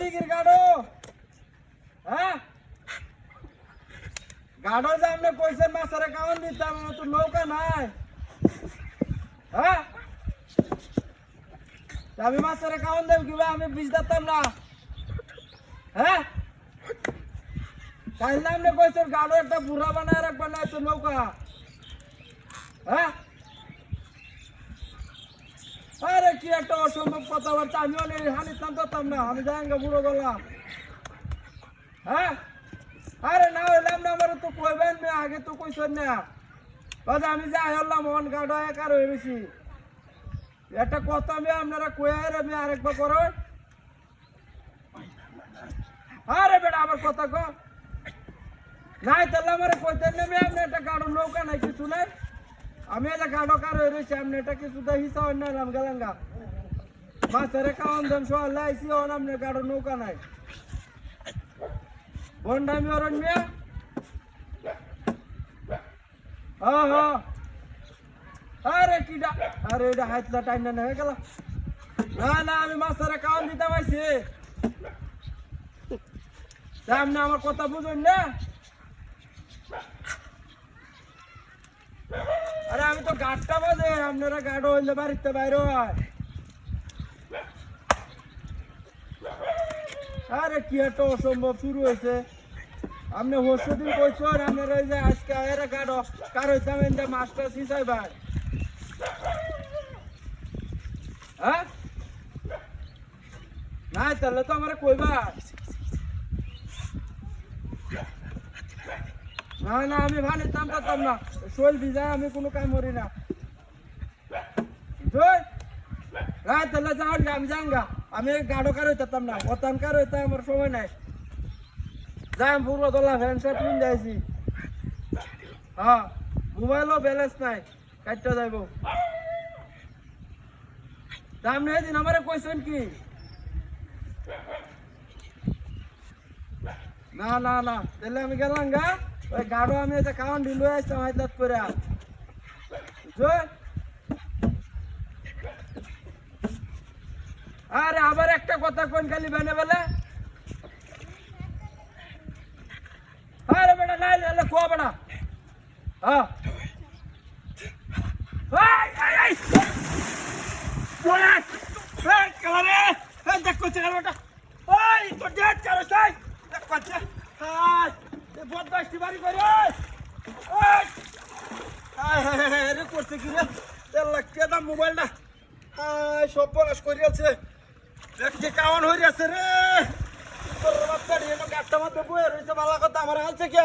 দিগির গাড়ো হ্যাঁ গাড়ো যে আপনি কইছেন মাছের কাউন দিতাম তো নৌকা নাই হ্যাঁ আমি মাছের কাউন দেব কিবা আমি বীজ দিতাম না হ্যাঁ তাইলে আপনি কইছেন গাড়ো একটা বুড়া বানায় রাখবেন না তো নৌকা হ্যাঁ আরে কি একটা অসম্ভব কথাবার্তা আমি অনেক হানিতাম করতাম না আমি যাইঙ্গা বুড়ো গেলাম হ্যাঁ আরে না হইলাম না আমার তো কইবেন না আগে তো কইছেন না বাজা আমি যাই হলাম মন গাড়ো একার হয়ে গেছি একটা কথা আমি আপনারা কইয়ার আমি আরেকবার করো আরে বেটা আমার কথা কো নাই তাহলে আমার কইতেন না আমি একটা গাড়ো নৌকা নাই কিছু নাই আমি এটা গাড়ো কার হয়ে রয়েছি আপনি এটা কিছু তো হিসাব না রাম গালাঙ্গা মাছের কাউন দেন সোয়াল আইসি হন আপনার গাড়ো নৌকা নাই বন্ডামি অরণ মিয়া হ্যাঁ হ্যাঁ আরে কিডা আরে এটা হাতলা টাইম না হয়ে গেল না না আমি মাছের কাউন দিতে পাইছি আপনি আমার কথা বুঝুন না আরে আমি তো গাড়টা বাজে আপনারা গাড়ো হইলে বাড়িতে বাইরে হয় আরে কি একটা অসম্ভব শুরু হয়েছে আপনি হর্ষ দিন কইছেন আপনারা এই যে আজকে এরা গাড়ো কার হইতাম যে মাছটা সিঁচাই ভাই হ্যাঁ নাই তাহলে তো আমার কইবা না না আমি ভালো দাম পাতাম না শোল ভিজা আমি কোনো কাম করি না রাত তাহলে যাও আমি যাঙ্গা আমি গাড়ো কার হইতাম না অতান কার হইতে আমার সময় নাই যাই পুরো তোলা ফ্যান শার্ট কিনে যাইছি হ্যাঁ মোবাইলও ব্যালেন্স নাই কাটতে যাইব দাম নেই দিন আমার কইছেন কি না না না তাহলে আমি গেলাম গা ওই গাড়ো আমি যে কাউন ঢিলু আসতাম হাইতাত করে আরে আবার একটা কথা কোন খালি বেনে বেলে আরে বেটা নাই লে খোয়া বেটা হ্যাঁ দেখ করছে বেটা ওই তো ডেট চালো সাই দেখ করছে বহুত দশটি বাড়ি করে রে করছে কি রে 1.5 লাখ টাকা দাম মোবাইলটা সব পলাশ করে আছে দেখছি কাউন হয়ে আছে রে তোর বাচ্চা গাড়টা মধ্যে বয়ে রয়েছে ভালো কথা আমার হালছে কে